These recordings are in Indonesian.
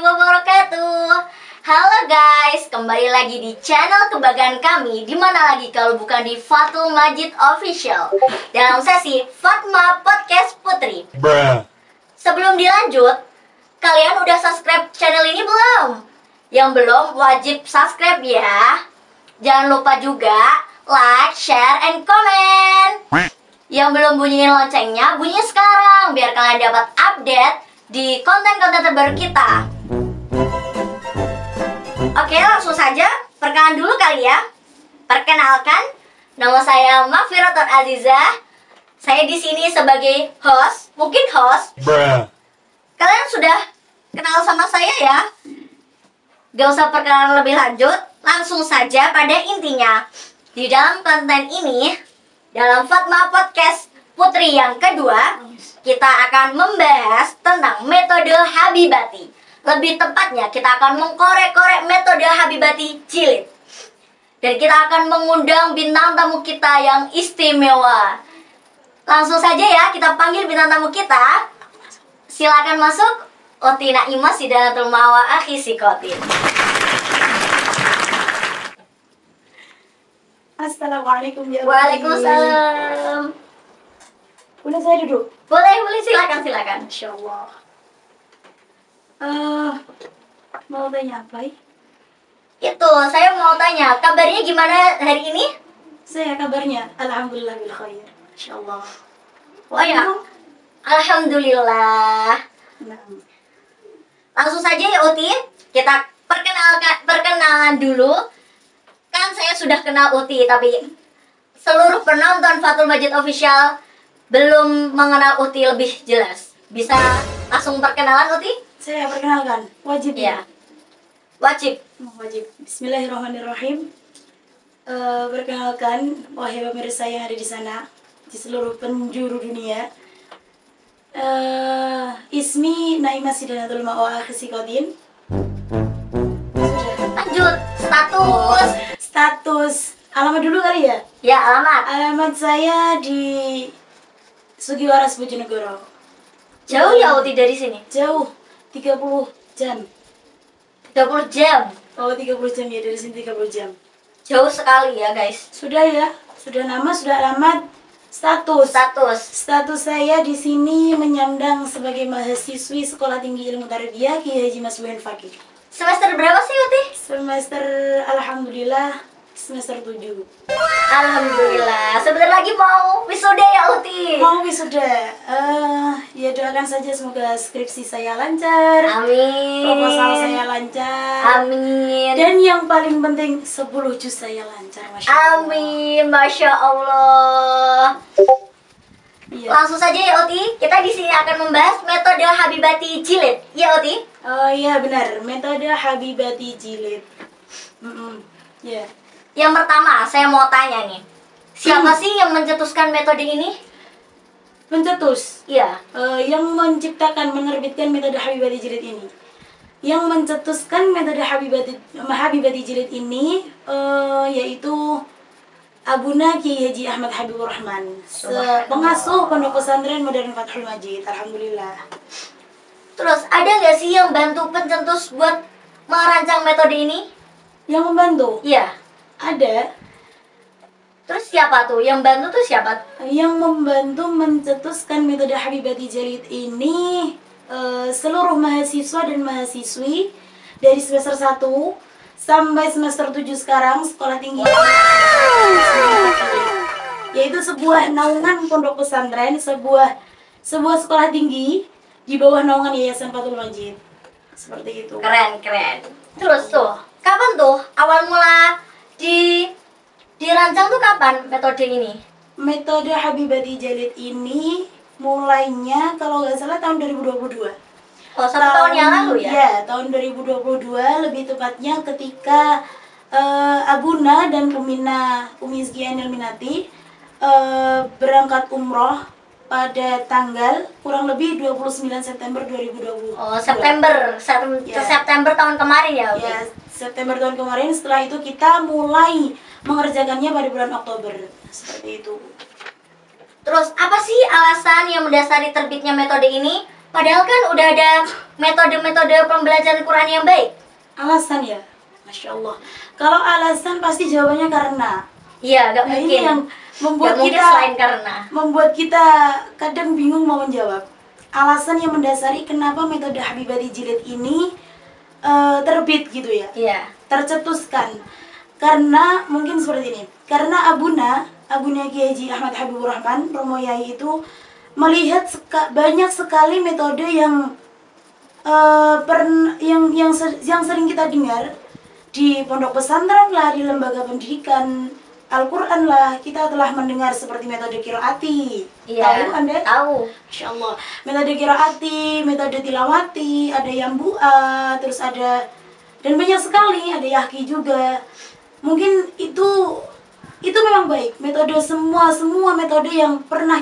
wabarakatuh. Halo guys, kembali lagi di channel kebanggaan kami. Dimana lagi kalau bukan di Fatul Majid Official dalam sesi Fatma Podcast Putri. Sebelum dilanjut, kalian udah subscribe channel ini belum? Yang belum wajib subscribe ya. Jangan lupa juga like, share, and comment. Yang belum bunyiin loncengnya, bunyiin sekarang biar kalian dapat update di konten-konten terbaru kita. Oke, langsung saja perkenalan dulu kali ya. Perkenalkan, nama saya Mahfiratul Azizah. Saya di sini sebagai host, mungkin host. Kalian sudah kenal sama saya ya. Gak usah perkenalan lebih lanjut, langsung saja pada intinya. Di dalam konten ini, dalam Fatma Podcast Putri yang kedua, kita akan membahas tentang metode Habibati. Lebih tepatnya, kita akan mengkorek-korek metode Habibati jilid. Dan kita akan mengundang bintang tamu kita yang istimewa. Langsung saja ya, kita panggil bintang tamu kita. Silakan masuk, Uti Naimah Sidanatul Mawa Akhi Sikotin. Assalamualaikum ya. Waalaikumsalam. Boleh saya duduk? Boleh, silakan. Insya Allah. Mau tanya apa? Itu, saya mau tanya, kabarnya gimana hari ini? Saya kabarnya alhamdulillah bil khair. Insya Allah. Oh ya, alhamdulillah. Nah, Langsung saja ya Uti, kita perkenalan dulu. Kan saya sudah kenal Uti, tapi seluruh penonton Fatul Majid Official belum mengenal Uti lebih jelas. Bisa langsung perkenalan Uti? saya perkenalkan, wajib Ya, wajib. Wajib. Bismillahirrahmanirrahim. Perkenalkan, wahai pemirsa yang ada di sana, di seluruh penjuru dunia. Ismi Naimah Sidanatul Mawa Akhi Sikotin. Lanjut, status. Status alamat dulu kali ya? Ya, alamat. Alamat saya di Sugiwaras Bojonegoro. Jauh ya Uti dari sini? Jauh, 30 jam. 30 jam. Oh, 30 jam ya, dari sini 30 jam. Jauh sekali ya guys. Sudah ya, sudah nama, sudah alamat, status. Status saya di sini menyandang sebagai mahasiswi Sekolah Tinggi Ilmu Tarbiyah Kiai Haji Mas Buhen Fakih. Semester berapa sih Uti? Semester alhamdulillah semester 7. Alhamdulillah. Sebentar lagi mau wisuda ya Uti. Mau wisuda. Ya doakan saja semoga skripsi saya lancar. Amin. Proposal saya lancar. Amin. Dan yang paling penting 10 juz saya lancar, Masya Allah. Amin, Masya Allah. Iya. Langsung saja ya Uti, kita di sini akan membahas metode Habibati jilid. Ya Uti? Oh iya benar, metode Habibati jilid. Ya. Yang pertama, saya mau tanya nih. Siapa sih yang mencetuskan metode ini? Mencetus. Iya. Yang menciptakan, menerbitkan metode Habibati jilid ini. Yang mencetuskan metode Habibati jilid ini yaitu Abuna Kiai Haji Ahmad Habibur Rahman, pengasuh Pondok Pesantren Modern Fathul Majid. Alhamdulillah. Terus ada nggak sih yang bantu pencetus buat merancang metode ini? Yang membantu? Iya. Ada. Terus siapa tuh? Yang bantu tuh siapa? Yang membantu mencetuskan metode Habibati jilid ini seluruh mahasiswa dan mahasiswi dari semester 1 sampai semester 7 sekarang Sekolah Tinggi. Yaitu sebuah naungan pondok pesantren, sebuah sekolah tinggi di bawah naungan Yayasan Fatul Majid. Seperti itu. Keren. Terus tuh, kapan tuh awal mula dirancang tuh kapan metode ini? Metode Habibati jilid ini mulainya kalau nggak salah tahun 2022. Oh, 1 tahun yang lalu ya? Ya, tahun 2022, lebih tepatnya ketika Abuna dan Umi Zkianil Minati berangkat umroh pada tanggal kurang lebih 29 September 2020. Oh, September tahun kemarin ya? Ya, September tahun kemarin. Setelah itu kita mulai mengerjakannya pada bulan Oktober. Seperti itu. Terus apa sih alasan yang mendasari terbitnya metode ini? Padahal kan udah ada metode-metode pembelajaran Quran yang baik. Alasan ya, Masya Allah. Kalau alasan pasti jawabannya karena. Iya, gak Nah, mungkin. ini yang membuat Gak mungkin kita selain karena. membuat kita kadang bingung mau menjawab. Alasan yang mendasari kenapa metode Habibati Jilid ini terbit gitu ya. Iya. Tercetuskan. Karena mungkin seperti ini. Karena Abunya Kiai Haji Ahmad Habibur Rahman, Romo Yai itu melihat banyak sekali metode yang yang sering kita dengar di pondok pesantren lah, di lembaga pendidikan Al-Quran lah, kita telah mendengar seperti metode qiraati. Iya. Tahu Anda? Tahu. Masya Allah. Metode qiraati, metode tilawati, ada yambua, terus ada, dan banyak sekali, ada yahki juga. Mungkin itu memang baik. Metode semua metode yang pernah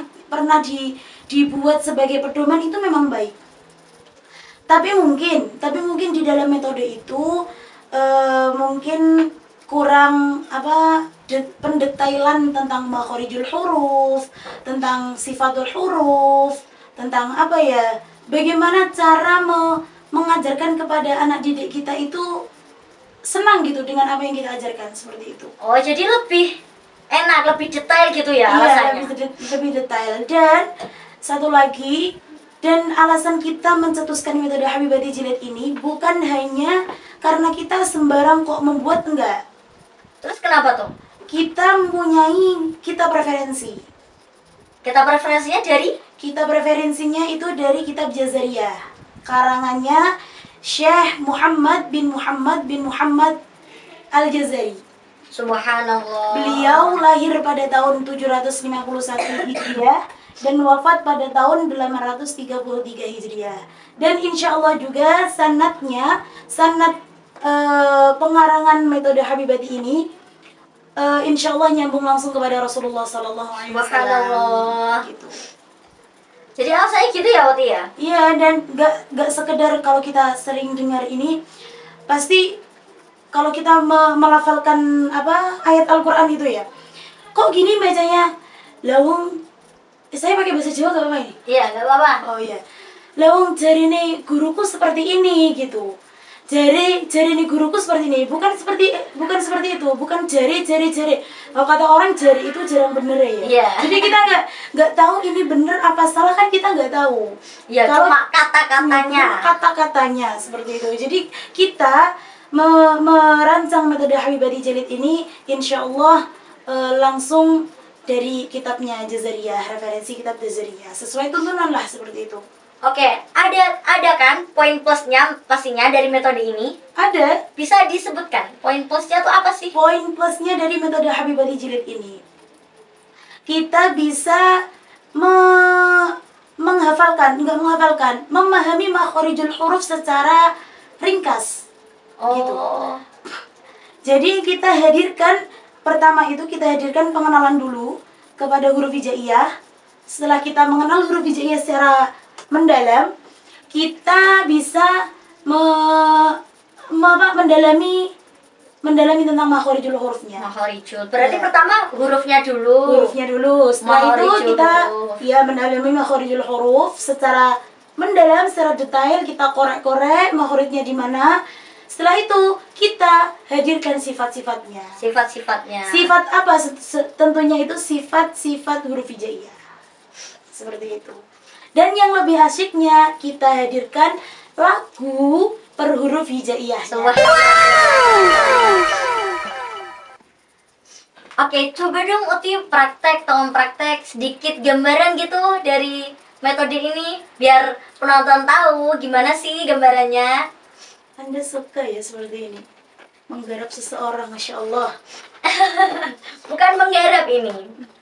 dibuat sebagai pedoman itu memang baik. Tapi mungkin di dalam metode itu mungkin kurang pendetailan tentang makhorijul huruf, tentang sifatul huruf, tentang bagaimana cara mengajarkan kepada anak didik kita itu senang gitu dengan apa yang kita ajarkan, seperti itu. Oh, jadi lebih enak, lebih detail gitu ya alasannya. Iya, lebih detail. Dan satu lagi, dan alasan kita mencetuskan metode Habibati Jilid ini bukan hanya karena kita sembarang kok membuat, enggak. Terus kenapa tuh? Kita preferensi. Kita preferensinya dari? Kita preferensinya itu dari kitab Jazariyah, karangannya Syekh Muhammad bin Muhammad Al-Jazari. Subhanallah. Beliau lahir pada tahun 751 Hijriah dan wafat pada tahun 833 Hijriah. Dan insya Allah juga sanad pengarangan metode Habibati ini insya Allah nyambung langsung kepada Rasulullah Sallallahu Alaihi Wasallam. Gitu. Jadi alasannya gitu ya, Wati ya? Iya, dan gak sekedar kalau kita sering dengar ini, pasti kalau kita melafalkan ayat Al-Quran itu ya, kok gini bacanya? Lawung, saya pakai bahasa Jawa gak apa-apa ini? Iya, gak apa-apa. Oh iya, lawung jari nih guruku seperti ini gitu. Jari nih guruku seperti ini, bukan seperti itu, bukan jari. Kalau kata orang jari itu jarang bener ya. Yeah. Jadi kita nggak tahu ini bener apa salah, kan kita nggak tahu. Iya, cuma kata-katanya. Kata-katanya seperti itu. Jadi kita merancang metode Habibati Jilid ini, insya Allah langsung dari kitabnya Jazariyah, referensi kitab Jazariyah, sesuai tuntunan lah seperti itu. Oke, ada kan poin plusnya pastinya dari metode ini? Ada. Bisa disebutkan poin plusnya tuh apa sih? Poin plusnya dari metode Habibati Jilid ini, kita bisa memahami makhorijul huruf secara ringkas. Gitu. Jadi kita hadirkan, pertama itu kita hadirkan pengenalan dulu kepada huruf hijaiyah. Setelah kita mengenal huruf hijaiyah secara mendalam, kita bisa mendalami tentang makhorijul hurufnya. Makhorijul. Berarti pertama hurufnya dulu. Setelah itu kita mendalami makhorijul huruf secara mendalam, secara detail, kita korek-korek makhorijnya di mana. Setelah itu kita hadirkan sifat-sifatnya. Sifat apa? Tentunya itu sifat-sifat huruf hijaiyah. Seperti itu. Dan yang lebih asyiknya, kita hadirkan lagu per huruf hijaiyahnya. Oke, coba dong Uti tolong praktek sedikit gambaran gitu dari metode ini, biar penonton tahu gimana sih gambarannya. Anda suka ya seperti ini? Menggarap seseorang, Masya Allah. Bukan menggarap ini.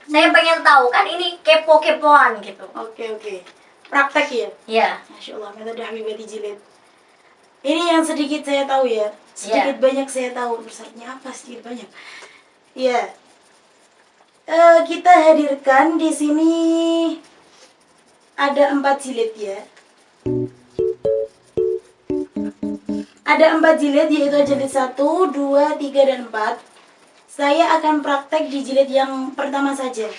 Saya pengen tahu, kan ini kepo-kepoan gitu. Oke. Praktek ya? Iya. Masya Allah, metode Habibati Jilid. Ini yang sedikit saya tahu ya. Sedikit banyak saya tahu. Besarnya apa sedikit banyak? Iya. Kita hadirkan di sini ada 4 jilid ya. Ada 4 jilid, yaitu jilid 1, 2, 3, dan 4. Saya akan praktek di jilid yang pertama saja.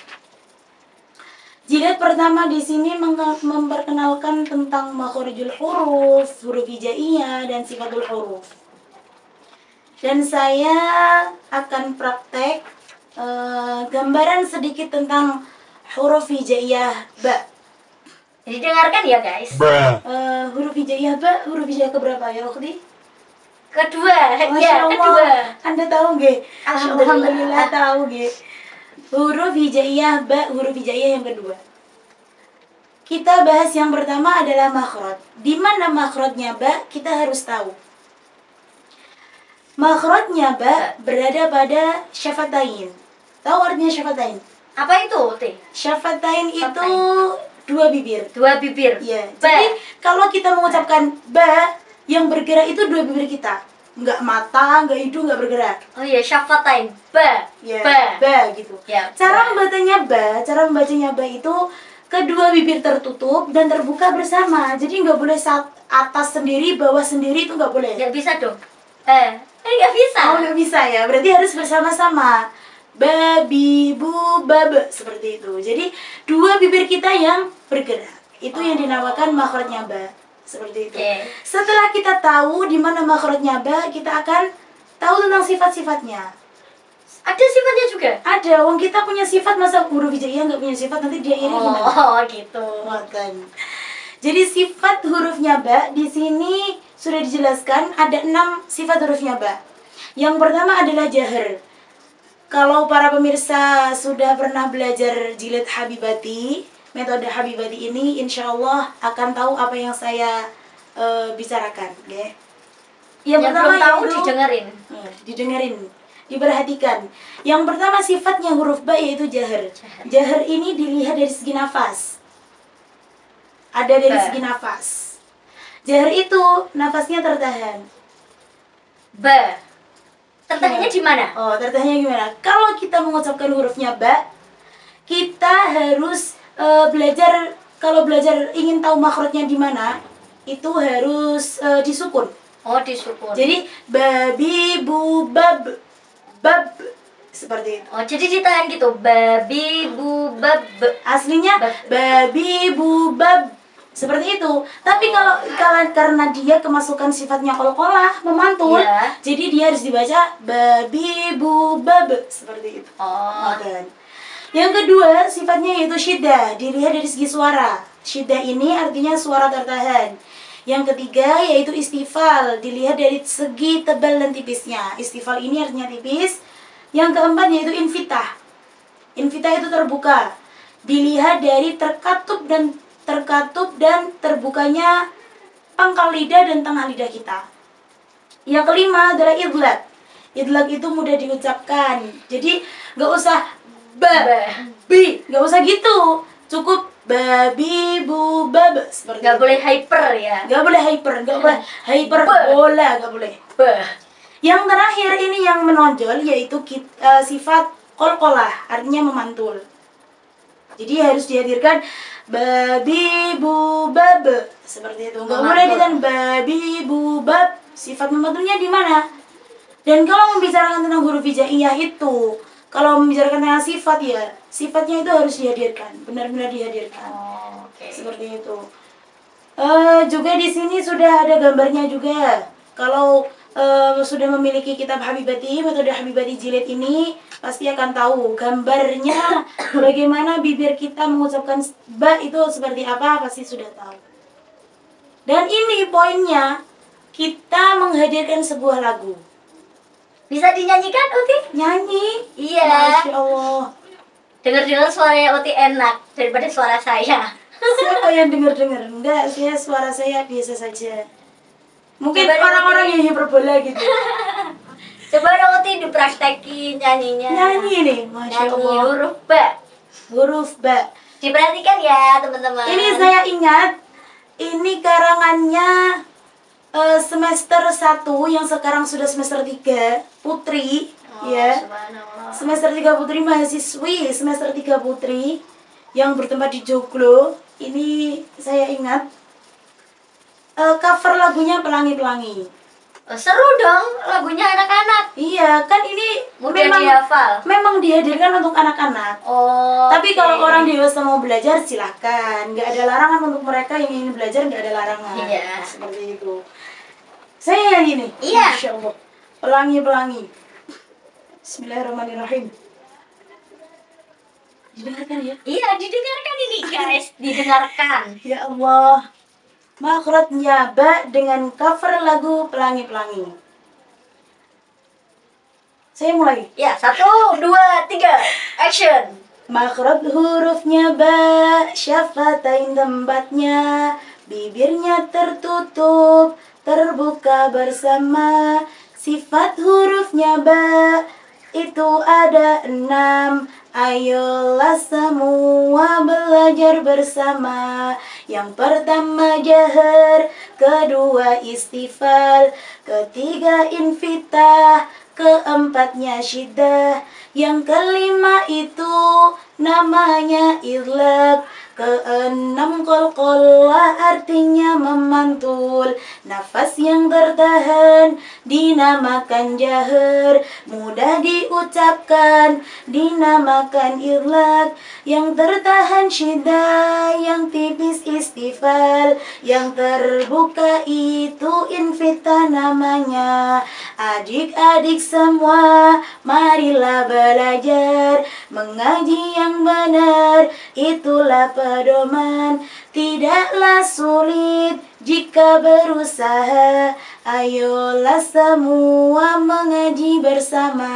Jilid pertama di sini memperkenalkan tentang makhorijul huruf, huruf hijaiyah dan sifatul huruf. Dan saya akan praktek gambaran sedikit tentang huruf hijaiyah ba. Jadi dengarkan ya guys. Huruf hijaiyah ba, huruf hijaiyah keberapa ya Ukhti? Kedua, Masya Allah. kedua. Anda tahu nggih? Alhamdulillah. Tahu nggih. Huruf hijaiyah ba, huruf hijaiyah yang kedua. Kita bahas yang pertama adalah makhraj. Di mana makhrajnya ba, kita harus tahu. Makhrajnya ba berada pada syafatain. Tahu artinya syafatain? Apa itu, Uti? Syafatain itu dua bibir. Dua bibir. Iya. Ba. Jadi kalau kita mengucapkan ba, yang bergerak itu dua bibir kita. Nggak mata, nggak hidung, nggak bergerak. Oh iya, syafatain. Ba. Ya, Ba. ba gitu. Ya, Cara ba. membacanya ba itu kedua bibir tertutup dan terbuka bersama. Jadi nggak boleh atas sendiri, bawah sendiri, itu nggak boleh. Nggak bisa dong. Nggak bisa. Oh, nggak bisa ya. Berarti harus bersama-sama. Babi, bu, babe, seperti itu. Jadi dua bibir kita yang bergerak. Itu yang dinamakan makhrajnya ba. Seperti itu. Oke. Setelah kita tahu di mana makhrajnya ba, kita akan tahu tentang sifat-sifatnya. Ada sifatnya juga. Ada, wong kita punya sifat, masa huruf hijaiyah nggak punya sifat, nanti dia iri gimana? Oh, gitu. Makan. Jadi sifat hurufnya ba di sini sudah dijelaskan ada 6 sifat hurufnya ba. Yang pertama adalah jahar. Kalau para pemirsa sudah pernah belajar jilid Habibati, metode Habibati ini insya Allah akan tahu apa yang saya bicarakan, ya. Yang belum tahu yaitu- didengerin. didengerin, diperhatikan. Yang pertama sifatnya huruf ba yaitu jahar. Jahar ini dilihat dari segi nafas. Ada dari Ba. segi nafas. Jahar itu nafasnya tertahan. Ba. Tertahannya di mana? Oh, tertahannya gimana? Kalau kita mengucapkan hurufnya ba, kita harus belajar. Kalau belajar ingin tahu makhrajnya di mana, itu harus disukun. Oh, disukun. Jadi babi bu bab bab seperti itu. Oh, jadi ditahan gitu. Babi bu bab. Aslinya Bab. babi bu bab seperti itu. Tapi kalau karena dia kemasukan sifatnya qalqalah memantul, Iya. jadi dia harus dibaca babi bu bab seperti itu. Oh. Dan yang kedua sifatnya yaitu syiddah, dilihat dari segi suara. Syiddah ini artinya suara tertahan. Yang ketiga yaitu istifal, dilihat dari segi tebal dan tipisnya. Istifal ini artinya tipis. Yang keempat yaitu infitah. Infitah itu terbuka, dilihat dari terkatup dan terbukanya pangkal lidah dan tengah lidah kita. Yang kelima adalah idlaq. Idlaq itu mudah diucapkan. Jadi nggak usah ba, bi, nggak usah gitu. Cukup babi, bu, bab seperti Nggak itu. boleh hyper ya. Nggak boleh hyper, nggak boleh hyperbola, nggak boleh. Ba. Yang terakhir ini yang menonjol yaitu sifat qalqalah, artinya memantul. Jadi harus dihadirkan babi bu bab seperti itu. Nggak boleh dengan babi bu bab. Sifat memantulnya di mana? Dan kalau membicarakan tentang huruf hijaiyah itu, kalau membicarakan tentang sifat ya, sifatnya itu harus dihadirkan, benar-benar dihadirkan. Oh, oke. Seperti itu. Juga di sini sudah ada gambarnya juga. Kalau sudah memiliki kitab Habibati, metode Habibati jilid ini, pasti akan tahu gambarnya bagaimana bibir kita mengucapkan ba itu seperti apa, pasti sudah tahu. Dan ini poinnya, kita menghadirkan sebuah lagu. Bisa dinyanyikan, Uti? Nyanyi. Iya. Masya Allah. Dengar-dengar suaranya Uti enak daripada suara saya. Siapa yang dengar-dengar? Enggak, suara saya biasa saja. Mungkin Coba orang-orang Uti. yang hiperbola gitu. Coba dong Uti dipraktekin nyanyinya. Nyanyi nih, Masya Nyanyi Allah. huruf ba. Huruf ba. Diperhatikan ya, teman-teman. Ini saya ingat, ini karangannya semester 1 yang sekarang sudah semester 3, Putri, Oh, ya. subhanallah. Semester 3 Putri, mahasiswi semester 3 Putri yang bertempat di Joglo. Ini saya ingat cover lagunya Pelangi-Pelangi. Seru dong lagunya anak-anak. Iya, kan ini Mudah dihafal. memang dihadirkan untuk anak-anak. Oh. Tapi kalau orang dewasa mau belajar silahkan, nggak ada larangan untuk mereka yang ingin belajar, nggak ada larangan. Iya. Seperti itu. Saya yang ini. Iya. Masya Allah. Pelangi-pelangi. Bismillahirrahmanirrahim. Didengarkan ya? Iya, didengarkan ini guys, didengarkan. Ya Allah. Makhrajnya ba dengan cover lagu Pelangi-Pelangi. Saya mulai. Ya, 1, 2, 3, action. Makhraj hurufnya ba, syafatain tempatnya, bibirnya tertutup, terbuka bersama. Sifat hurufnya ba, itu ada 6. Ayolah semua belajar bersama. Yang pertama jahar, kedua istifal, ketiga infitah, keempatnya syiddah, yang kelima itu namanya idlaq, keenam qalqalah artinya memantul, nafas yang tertahan dinamakan jahar, mudah diucapkan dinamakan idlaq, yang tertahan syiddah, yang tipis istifal, yang terbuka itu infitah namanya. Adik-adik semua, marilah belajar mengaji yang benar, itulah pedoman. Tidaklah sulit jika berusaha, ayolah semua mengaji bersama.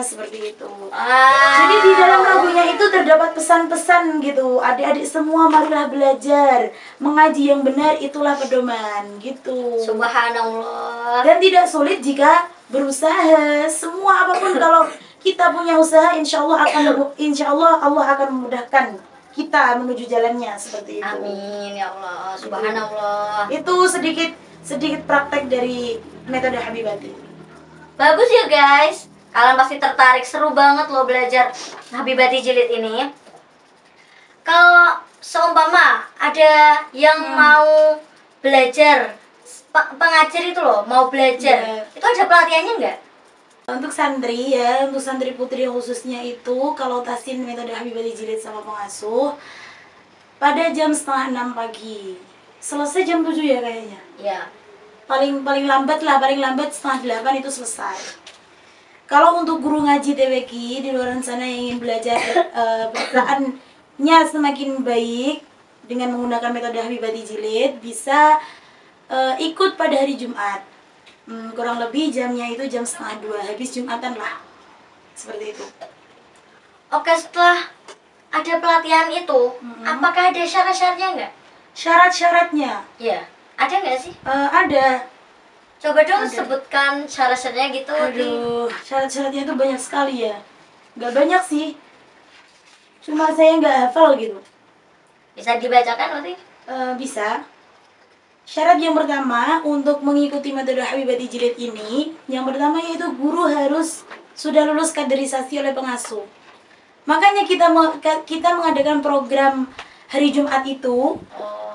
Seperti itu. Jadi di dalam lagunya itu terdapat pesan-pesan gitu. Adik-adik semua marilah belajar mengaji yang benar, itulah pedoman gitu. Subhanallah. Dan tidak sulit jika berusaha. Semua apapun kalau kita punya usaha, insya Allah Allah akan memudahkan kita menuju jalannya seperti itu. Amin ya Allah. Subhanallah. Itu sedikit praktek dari metode Habibati. Bagus ya guys. Kalian pasti tertarik, seru banget loh belajar Habibati jilid ini. Kalau seumpama ada yang mau belajar pengajar itu loh, mau belajar, itu ada pelatihannya nggak? Untuk santri ya, untuk santri putri khususnya itu, kalau tasin metode Habibati jilid sama pengasuh, pada jam 5:30 pagi, selesai jam 7 ya kayaknya. Ya. Paling lambat 7:30 itu selesai. Kalau untuk guru ngaji TWQ di luar sana yang ingin belajar bacaannya semakin baik dengan menggunakan metode Habibati jilid, bisa ikut pada hari Jumat. Kurang lebih jamnya itu jam 1:30, habis Jumatan lah. Seperti itu. Oke, setelah ada pelatihan itu, apakah ada syarat-syaratnya nggak? Syarat-syaratnya? Iya. Ada nggak sih? Ada. Coba dong sebutkan syarat-syaratnya gitu. Aduh, syarat-syaratnya itu banyak sekali ya. Nggak banyak sih. Cuma saya nggak hafal gitu. Bisa dibacakan berarti? Bisa. Syarat yang pertama untuk mengikuti metode Habibati jilid ini, yang pertama yaitu guru harus sudah lulus kaderisasi oleh pengasuh. Makanya kita mengadakan program hari Jumat itu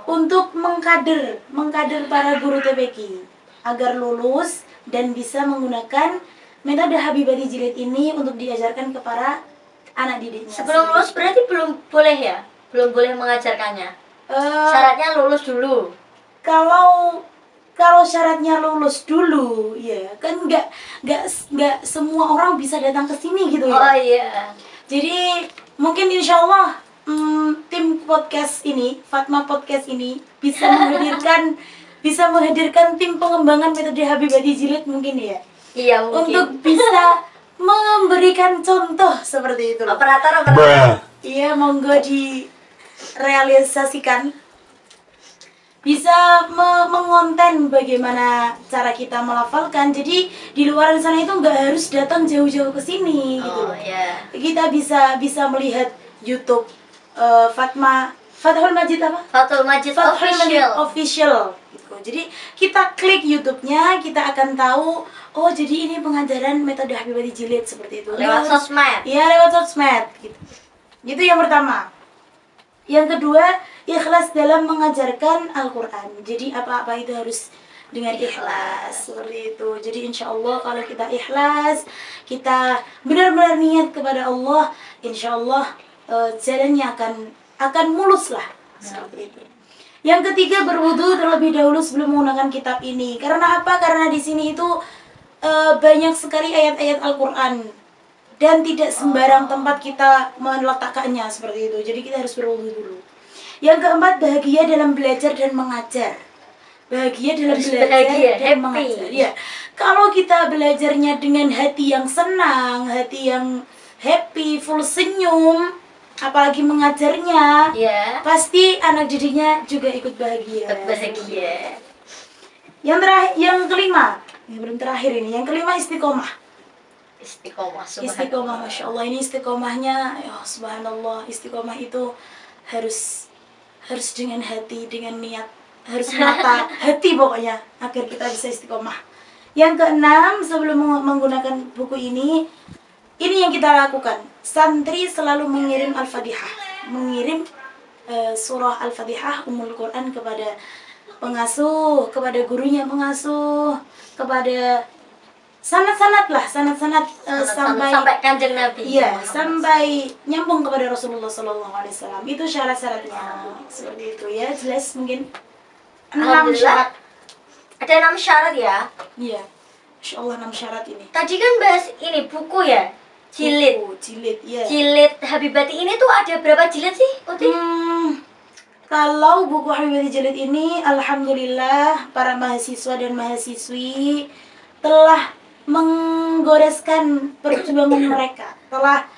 untuk mengkader para guru TPQ agar lulus dan bisa menggunakan metode Habibati jilid ini untuk diajarkan ke para anak didiknya. Sebelum lulus berarti belum boleh ya? Belum boleh mengajarkannya? Syaratnya lulus dulu. Kalau syaratnya lulus dulu, ya kan nggak semua orang bisa datang ke sini gitu ya. Oh iya. Jadi mungkin insya Allah tim podcast ini, Fatma Podcast ini bisa menghadirkan tim pengembangan metode Habibati jilid mungkin ya. Iya mungkin. Untuk bisa memberikan contoh seperti itu. Operator. Iya, monggo direalisasikan. Bisa mengonten bagaimana cara kita melafalkan. Jadi di luar sana itu nggak harus datang jauh-jauh ke sini gitu. Yeah. Kita bisa melihat YouTube Fathul Majid apa? Fathul Majid Official. Gitu. Jadi kita klik YouTube-nya, kita akan tahu oh jadi ini pengajaran metode Habibati jilid seperti itu. Lewat sosmed. Iya, lewat sosmed gitu. Itu yang pertama. Yang kedua, ikhlas dalam mengajarkan Al-Quran. Jadi apa-apa itu harus dengan ikhlas seperti itu. Jadi insya Allah kalau kita ikhlas, kita benar-benar niat kepada Allah, insya Allah jalannya akan mulus lah seperti itu. Yang ketiga, berwudu terlebih dahulu sebelum menggunakan kitab ini. Karena apa? Karena di sini itu banyak sekali ayat-ayat Al-Quran dan tidak sembarang tempat kita meletakkannya seperti itu. Jadi kita harus berwudu dulu. Yang keempat, bahagia dalam belajar dan mengajar. Bahagia dalam belajar dan mengajar. Ya. Kalau kita belajarnya dengan hati yang senang, hati yang happy, full senyum, apalagi mengajarnya, pasti anak didiknya juga ikut bahagia. Bahagia. Yang terakhir, yang kelima, yang belum terakhir ini, yang kelima istiqomah. Istiqomah, masya Allah, ini istiqomahnya, ya subhanallah, istiqomah itu harus dengan hati, dengan niat, harus menata hati pokoknya agar kita bisa istiqomah. Yang keenam, sebelum menggunakan buku ini yang kita lakukan. Santri selalu mengirim Al-Fatihah, mengirim surah Al-Fatihah Ummul Quran kepada pengasuh, kepada gurunya pengasuh, kepada sanat-sanat sampai Kanjeng Nabi. Iya, sampai nyambung kepada Rasulullah SAW. Itu syarat-syaratnya seperti itu ya. Jelas mungkin 6 syarat. Ada 6 syarat ya? Iya. Insya Allah 6 syarat ini. Tadi kan bahas ini buku ya? Jilid. Ya. Jilid Habibati ini tuh ada berapa jilid sih, Uti? Kalau buku Habibati jilid ini, alhamdulillah para mahasiswa dan mahasiswi telah menggoreskan perjuangan mereka, telah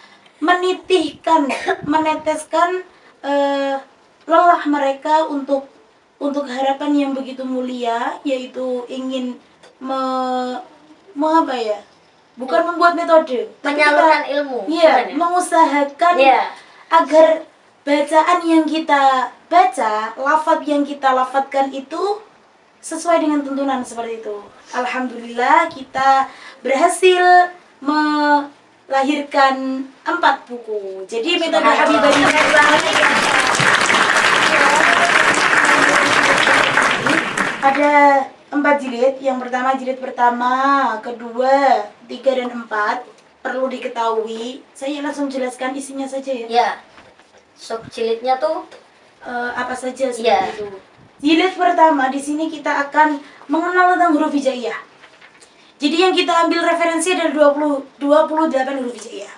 meneteskan lelah mereka untuk harapan yang begitu mulia, yaitu ingin bukan membuat metode, menyalurkan ilmu. Iya, mengusahakan agar bacaan yang kita baca, lafaz yang kita lafadzkan itu sesuai dengan tuntunan seperti itu. Alhamdulillah kita berhasil melahirkan 4 buku. Jadi metode Habibati ada 4 jilid. Yang pertama jilid pertama, kedua, 3 dan 4. Perlu diketahui, saya langsung jelaskan isinya saja ya. Ya. Jilidnya tuh apa saja seperti itu. Jilid pertama di sini kita akan mengenal tentang huruf hijaiyah. Jadi yang kita ambil referensi dari 28 huruf hijaiyah.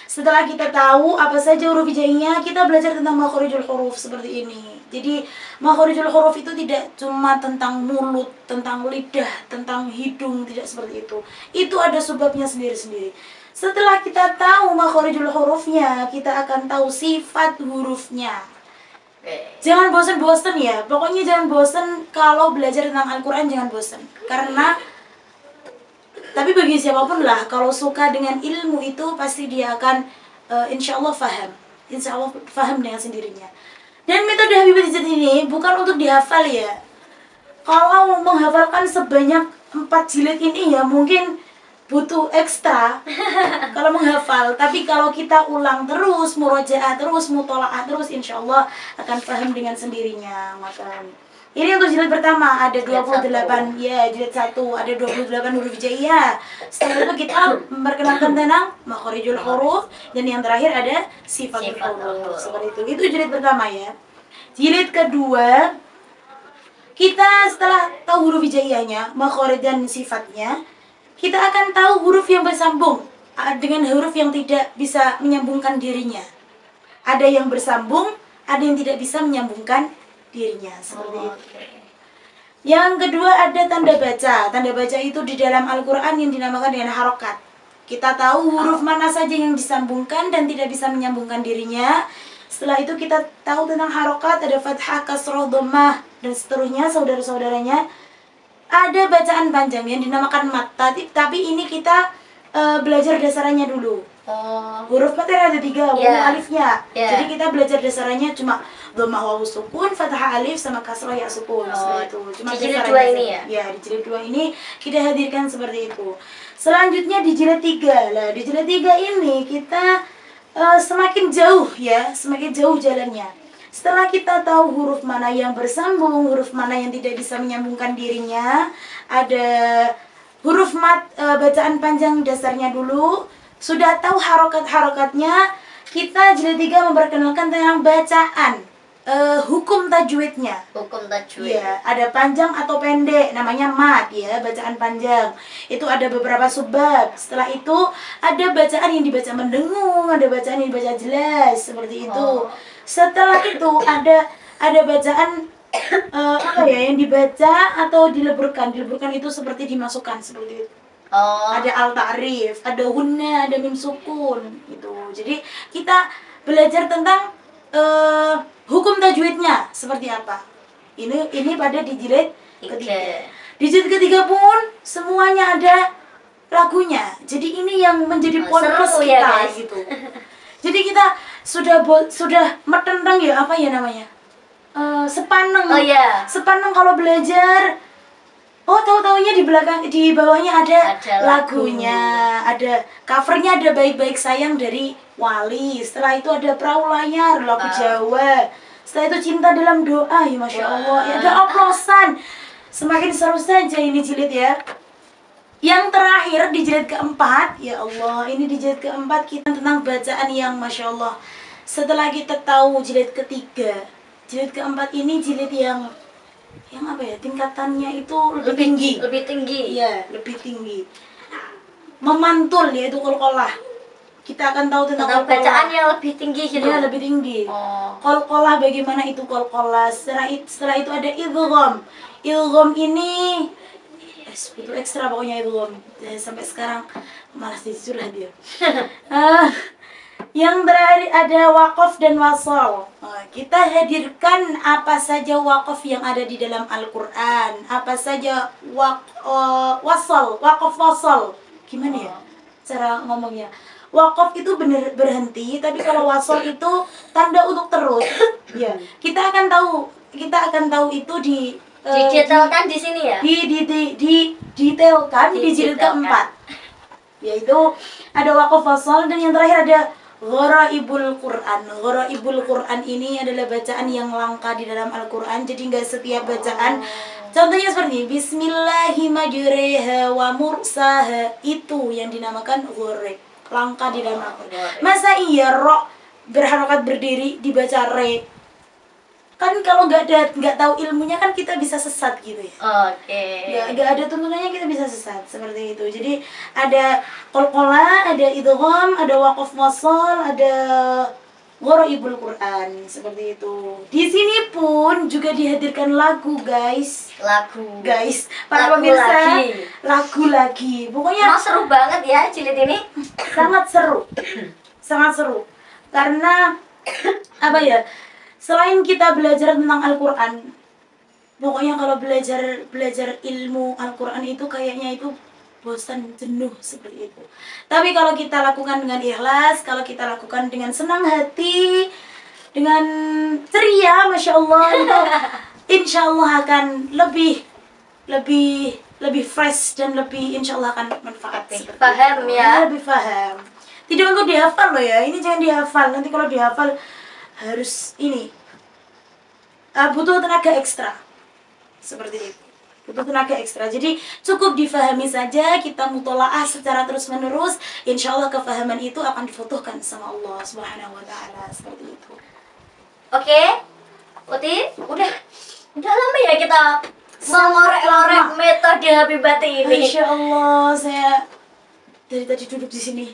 Setelah kita tahu apa saja huruf hijaiyahnya, kita belajar tentang makhorijul huruf seperti ini. Jadi makhorijul huruf itu tidak cuma tentang mulut, tentang lidah, tentang hidung, tidak seperti itu. Itu ada sebabnya sendiri-sendiri. Setelah kita tahu makhorijul hurufnya, kita akan tahu sifat hurufnya. Jangan bosan-bosan ya, pokoknya jangan bosan kalau belajar tentang Al-Quran, jangan bosan. Karena, tapi bagi siapapun lah, kalau suka dengan ilmu itu pasti dia akan insya Allah faham dengan sendirinya. Dan metode Habibati jilid ini bukan untuk dihafal ya. Kalau menghafalkan sebanyak 4 jilid ini ya mungkin butuh ekstra kalau menghafal, tapi kalau kita ulang terus, murojaah terus, mutolaah terus, insya Allah akan paham dengan sendirinya. Maka ini untuk jilid pertama ada 28 ya, jilid 1 ada 28 huruf hijaiyah. Setelah itu kita memperkenalkan tentang makhorijul huruf, dan yang terakhir ada sifatul huruf. Seperti itu jilid pertama ya. Jilid kedua kita setelah tahu huruf hijaiyahnya, makhorij dan sifatnya, kita akan tahu huruf yang bersambung dengan huruf yang tidak bisa menyambungkan dirinya. Ada yang bersambung, ada yang tidak bisa menyambungkan dirinya. Seperti itu. Yang kedua ada tanda baca. Tanda baca itu di dalam Al-Quran yang dinamakan dengan harokat. Kita tahu huruf mana saja yang disambungkan dan tidak bisa menyambungkan dirinya. Setelah itu kita tahu tentang harokat, ada fathah, kasroh, dhammah, dan seterusnya, saudara-saudaranya. Ada bacaan panjang yang dinamakan mat, tapi ini kita belajar dasarannya dulu. Huruf materi ada 3, alifnya. Jadi kita belajar dasarannya cuma dhammah wawu sukun, fathah alif sama kasroh ya sukun. Seperti itu. Cuma di jilid 2 ini ya? Ya, di jilid 2 ini kita hadirkan seperti itu. Selanjutnya di jilid 3. Lah, di jilid 3 ini kita semakin jauh ya, semakin jauh jalannya. Setelah kita tahu huruf mana yang bersambung, huruf mana yang tidak bisa menyambungkan dirinya, ada huruf mat, bacaan panjang dasarnya dulu. Sudah tahu harokat-harokatnya, kita jilid 3 memperkenalkan tentang bacaan, hukum tajwidnya. Hukum tajwid. Iya, ada panjang atau pendek, namanya mat ya, bacaan panjang. Itu ada beberapa subbab. Setelah itu ada bacaan yang dibaca mendengung, ada bacaan yang dibaca jelas, seperti itu. Setelah itu ada bacaan apa ya, yang dibaca atau dileburkan. Dileburkan itu seperti dimasukkan, seperti itu. Ada al-ta'rif, ada hunna, ada mim sukun gitu. Jadi kita belajar tentang hukum tajwidnya seperti apa. Ini pada di jilid ketiga. Di jilid ketiga pun semuanya ada lagunya. Jadi ini yang menjadi poin plus kita ya, gitu. Jadi kita sudah metenteng ya, apa ya namanya? Sepaneng. Oh iya. Sepaneng kalau belajar. Oh, tahu-taunya di bawahnya ada lagunya, ada covernya, ada Baik-Baik Sayang dari Wali. Setelah itu ada Perahu Layar, lagu Jawa. Setelah itu Cinta Dalam Doa, ya Masya Allah. Ya, ada oplosan. Semakin seru saja ini jilid ya. Yang terakhir di jilid keempat, ya Allah, ini di jilid keempat kita tentang bacaan yang Masya Allah. Setelah kita tahu jilid ketiga, jilid keempat ini jilid yang apa ya, tingkatannya itu lebih tinggi. Lebih tinggi. Iya, lebih tinggi. Memantul, yaitu qalqalah. Kita akan tahu tentang bacaan yang lebih tinggi gitu. Iya, lebih tinggi. Qalqalah, bagaimana itu qalqalah. Setelah itu ada idgham. Idgham ini itu ekstra pokoknya idgham. Sampai sekarang malas dicurhat dia. Yang terakhir ada waqaf dan wasal. Kita hadirkan apa saja waqaf yang ada di dalam Al-Quran, apa saja wasal, waqaf wasal. Gimana ya cara ngomongnya? Waqaf itu benar berhenti, tapi kalau wasal itu tanda untuk terus. Ya, kita akan tahu itu didetailkan di sini ya. Didetailkan di jilid keempat. Yaitu ada waqaf wasal, dan yang terakhir ada Gharaibul Quran. Gharaibul Quran ini adalah bacaan yang langka di dalam Al-Quran. Jadi nggak setiap bacaan. Contohnya seperti Bismillahirrahmanirrahim wa mursaha, itu yang dinamakan gharib, langka di dalam Al-Quran. Masa iya ro berharokat berdiri dibaca re? Kan kalau nggak tahu ilmunya kan kita bisa sesat gitu ya. Ya, nggak ada tuntunannya, kita bisa sesat seperti itu. Jadi ada qalqalah, ada idgham, ada waqaf wasal, ada gharaibul Quran, seperti itu. Di sini pun juga dihadirkan lagu, guys. Para pemirsa, lagu lagi. Pokoknya seru banget ya jilid ini. Sangat seru. Sangat seru. Karena apa ya? Selain kita belajar tentang Al-Quran, pokoknya kalau belajar ilmu Al-Quran itu kayaknya itu bosan, jenuh, seperti itu. Tapi kalau kita lakukan dengan ikhlas, kalau kita lakukan dengan senang hati, dengan ceria, Masya Allah, itu insya Allah akan lebih fresh dan lebih insya Allah akan manfaat. Paham ya? Lebih paham. Tidak untuk dihafal loh ya, ini jangan dihafal. Nanti kalau dihafal harus ini butuh tenaga ekstra, seperti itu, butuh tenaga ekstra. Jadi cukup difahami saja, kita mutolaah secara terus menerus, insya Allah kefahaman itu akan difotokan sama Allah Subhanahu Wa Taala, seperti itu. Oke, Uti, udah lama ya kita mengorek-ngorek metode Habibati ini. Insya Allah, saya dari tadi duduk di sini.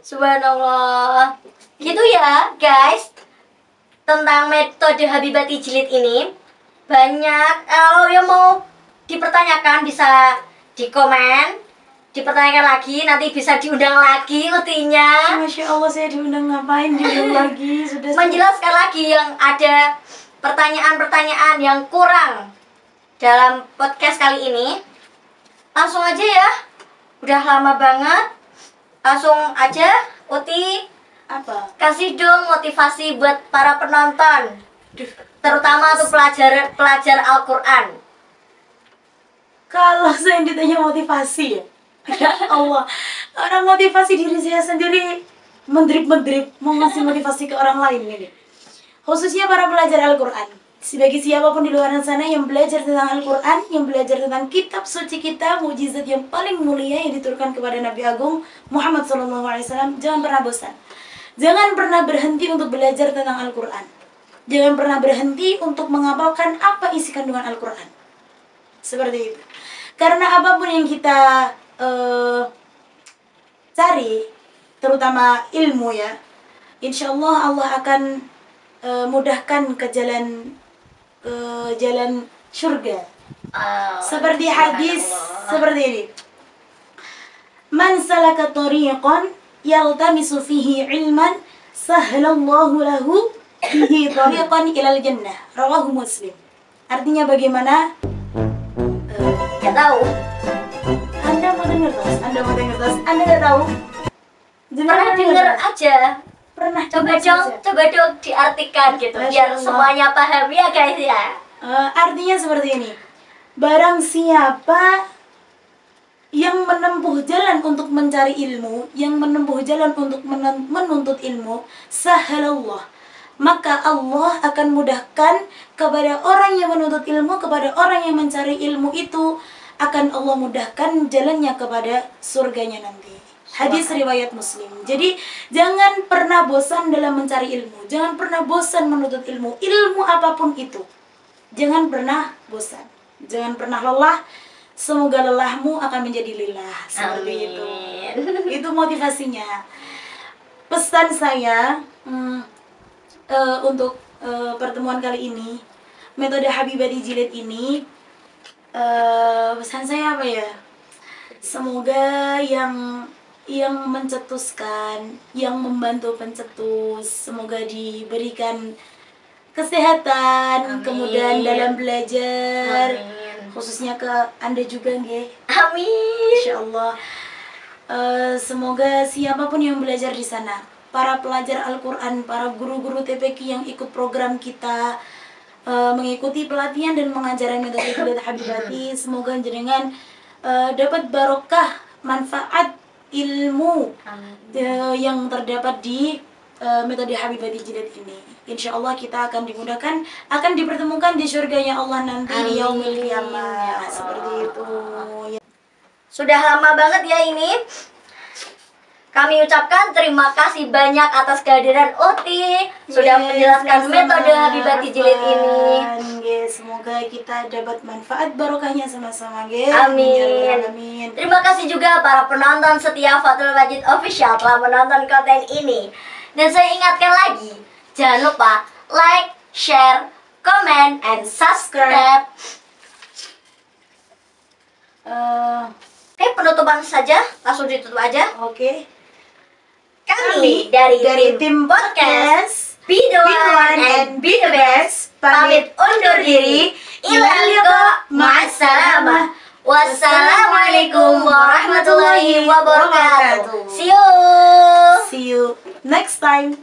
Subhanallah. Gitu ya guys, tentang metode Habibati jilid ini. Banyak, kalau yang mau dipertanyakan bisa di komen, dipertanyakan lagi, nanti bisa diundang lagi Utinya. Masya Allah, saya diundang ngapain, diundang lagi. Menjelaskan lagi yang ada pertanyaan-pertanyaan yang kurang dalam podcast kali ini. Langsung aja ya, udah lama banget. Langsung aja Uti, apa? kasih dong motivasi buat para penonton, terutama untuk pelajar Al-Quran. Kalau saya ditanya motivasi ya Allah, orang motivasi diri saya sendiri mendrip mau ngasih motivasi ke orang lain ini. khususnya para pelajar Al-Quran. Sebagai siapapun di luar sana yang belajar tentang Al-Quran, yang belajar tentang kitab suci kita, mukjizat yang paling mulia yang diturunkan kepada Nabi Agung Muhammad SAW, jangan pernah bosan. Jangan pernah berhenti untuk belajar tentang Al-Quran. Jangan pernah berhenti untuk menghafalkan apa isi kandungan Al-Quran. Seperti itu. Karena apapun yang kita cari, terutama ilmu ya, insya Allah Allah akan mudahkan ke jalan surga. Seperti hadis seperti ini. Man salaka tariqan yaltamisu fihi ilman sahhalallahu lahu bihi tariqan ilal jannah. Rawahu Muslim. Artinya bagaimana? Nggak tahu. Anda mau dengar tos? Anda nggak tahu? Pernah dengar aja. Pernah Coba dong diartikan gitu biar semuanya paham ya guys ya. Artinya seperti ini. Barang siapa yang menempuh jalan untuk mencari ilmu, yang menempuh jalan untuk menuntut ilmu, sahalallah, maka Allah akan mudahkan kepada orang yang menuntut ilmu, kepada orang yang mencari ilmu itu, akan Allah mudahkan jalannya kepada surganya nanti. Hadis riwayat Muslim. Jadi jangan pernah bosan dalam mencari ilmu, jangan pernah bosan menuntut ilmu, ilmu apapun itu. Jangan pernah bosan, jangan pernah lelah. Semoga lelahmu akan menjadi lilah. Seperti itu. Itu motivasinya. Pesan saya untuk pertemuan kali ini, metode Habibati Jilid ini, pesan saya apa ya? Semoga yang mencetuskan, yang membantu pencetus, semoga diberikan kesehatan, kemudahan dalam belajar. Amin. Khususnya ke Anda juga, nggih. Amin. Insyaallah. Semoga siapapun yang belajar di sana, para pelajar Al-Quran, para guru-guru TPQ yang ikut program kita, mengikuti pelatihan dan pengajaran metode Habibati, semoga jenengan dapat barokah manfaat ilmu yang terdapat di metode Habibati Jilid ini. Insya Allah kita akan dimudahkan, akan dipertemukan di surganya Allah nanti. Amin. Di yaumil qiyamah. Seperti itu. Sudah lama banget ya ini. Kami ucapkan terima kasih banyak atas kehadiran Uti sudah menjelaskan metode Habibati Jilid ini. Semoga kita dapat manfaat barokahnya sama-sama, guys. Amin. Terima kasih juga para penonton setia Fathul Majid Official telah menonton konten ini. Dan saya ingatkan lagi, jangan lupa like, share, comment, and subscribe. Oke, penutupan saja, langsung ditutup aja. Oke. Kami dari tim podcast Be the One and Be the Best pamit undur diri. Ilal liqa, ma'assalamah. Wassalamualaikum warahmatullahi wabarakatuh. See you next time.